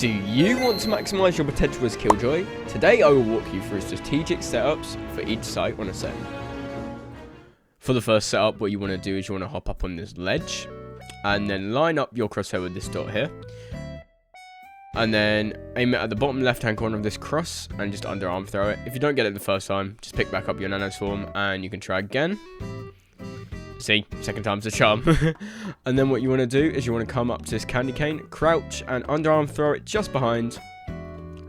Do you want to maximise your potential as Killjoy? Today I will walk you through strategic setups for each site on Ascent. For the first setup, what you want to do is you want to hop up on this ledge, and then line up your crosshair with this dot here. And then aim it at the bottom left hand corner of this cross, and just underarm throw it. If you don't get it the first time, just pick back up your nano swarm, and you can try again. See, second time's a charm. And then what you want to do is you want to come up to this candy cane, crouch and underarm throw it just behind,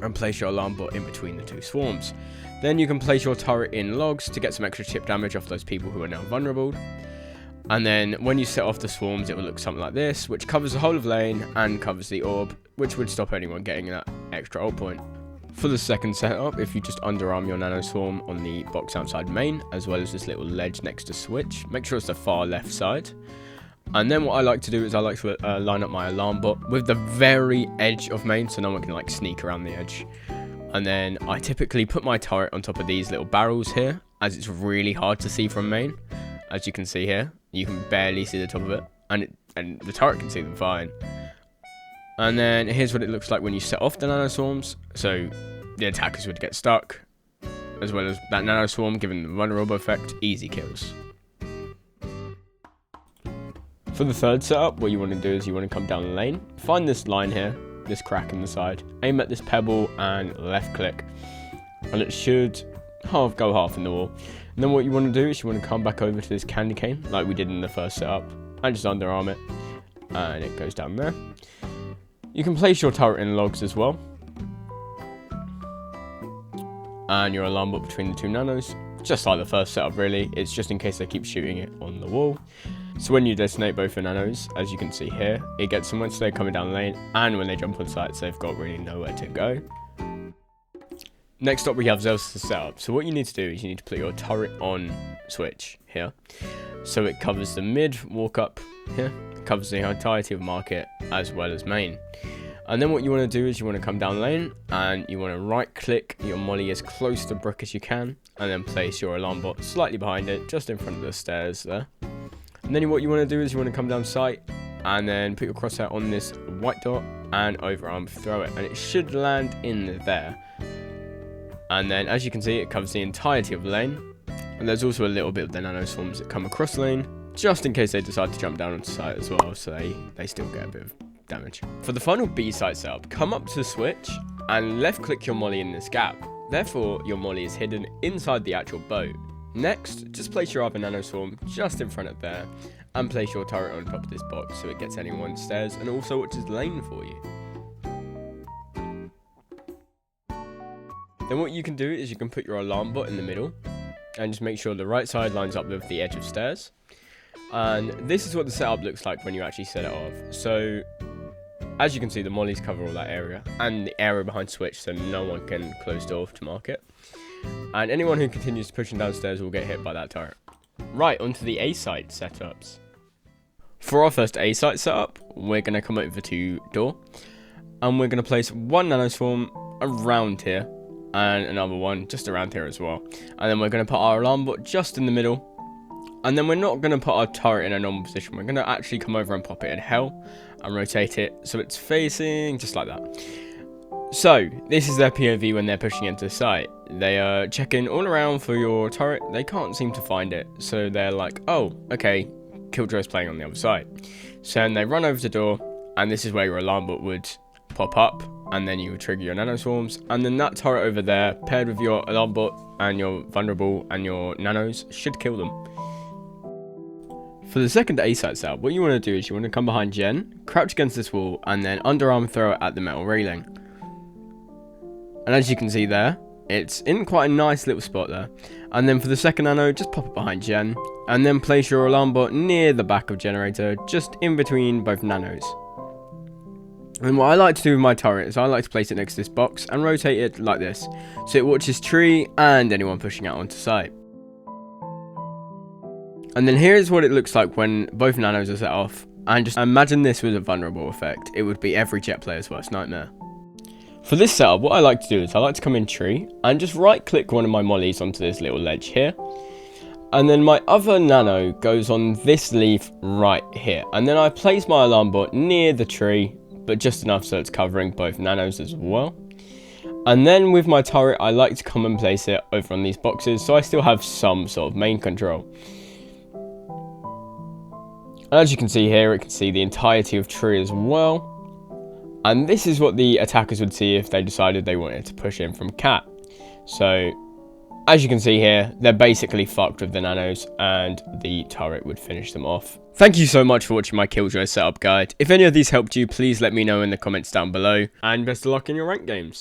and place your alarm bot in between the two swarms. Then you can place your turret in logs to get some extra chip damage off those people who are now vulnerable. And then when you set off the swarms, it will look something like this, which covers the whole of lane and covers the orb, which would stop anyone getting that extra ult point. For the second setup, if you just underarm your nano swarm on the box outside main, as well as this little ledge next to switch, make sure it's the far left side. And then what I like to do is I like to line up my alarm bot with the very edge of main, so no one can like sneak around the edge. And then I typically put my turret on top of these little barrels here, as it's really hard to see from main. As you can see here, you can barely see the top of it, and the turret can see them fine. And then here's what it looks like when you set off the nano swarms. So the attackers would get stuck, as well as that nano swarm giving the vulnerable effect, easy kills. For the third setup, what you want to do is you want to come down the lane, find this line here, this crack in the side, aim at this pebble and left click, and it should go half in the wall. And then what you want to do is you want to come back over to this candy cane, like we did in the first setup, and just underarm it, and it goes down there. You can place your turret in logs as well, and your alarm bot between the two nanos, just like the first setup really. It's just in case they keep shooting it on the wall. So when you detonate both the nanos, as you can see here, it gets them once they're coming down the lane, and when they jump on sites, they've got really nowhere to go. Next up, we have Zeus' setup. So what you need to do is you need to put your turret on switch here, so it covers the mid walk up here, it covers the entirety of market as well as main. And then what you want to do is you want to come down lane, and you want to right click your molly as close to brick as you can, and then place your alarm bot slightly behind it, just in front of the stairs there. And then what you want to do is you want to come down sight, and then put your crosshair on this white dot and overarm throw it, and it should land in there. And then as you can see, it covers the entirety of the lane, and there's also a little bit of the nano swarms that come across the lane, just in case they decide to jump down onto site as well, so they still get a bit of damage. For the final B site setup, come up to the switch and left click your molly in this gap. Therefore, your molly is hidden inside the actual boat. Next, just place your other nano swarm just in front of there, and place your turret on top of this box so it gets anyone stairs and also watches lane for you. Then what you can do is you can put your alarm bot in the middle, and just make sure the right side lines up with the edge of stairs. And this is what the setup looks like when you actually set it off. So as you can see, the mollies cover all that area and the area behind switch, so no one can close door to market. And anyone who continues pushing downstairs will get hit by that turret. Right, onto the A site setups. For our first A site setup, we're going to come over to door, and we're going to place one nano swarm around here, and another one just around here as well. And then we're going to put our alarm bot just in the middle. And then we're not going to put our turret in a normal position. We're going to actually come over and pop it in hell and rotate it so it's facing just like that. So this is their POV when they're pushing into the site. They are checking all around for your turret. They can't seem to find it. So they're like, oh, okay, Killjoy's playing on the other side. So then they run over to the door, and this is where your alarm bot would pop up, and then you would trigger your nano swarms, and then that turret over there paired with your alarm bot and your vulnerable and your nanos should kill them. For the second A site setup, what you want to do is you want to come behind Jen, crouch against this wall, and then underarm throw it at the metal railing. And as you can see there, it's in quite a nice little spot there. And then for the second nano, just pop it behind Jen, and then place your alarm bot near the back of generator, just in between both nanos. And what I like to do with my turret is I like to place it next to this box and rotate it like this, so it watches tree and anyone pushing out onto site. And then here's what it looks like when both nanos are set off, and just imagine this with a vulnerable effect. It would be every jet player's worst nightmare. For this setup, what I like to do is I like to come in tree and just right click one of my mollies onto this little ledge here, and then my other nano goes on this leaf right here, and then I place my alarm bot near the tree but just enough so it's covering both nanos as well. And then with my turret, I like to come and place it over on these boxes, so I still have some sort of main control. And as you can see here, it can see the entirety of tree as well. And this is what the attackers would see if they decided they wanted to push in from cat. So, as you can see here, they're basically fucked with the nanos, and the turret would finish them off. Thank you so much for watching my Killjoy setup guide. If any of these helped you, please let me know in the comments down below, and best of luck in your ranked games.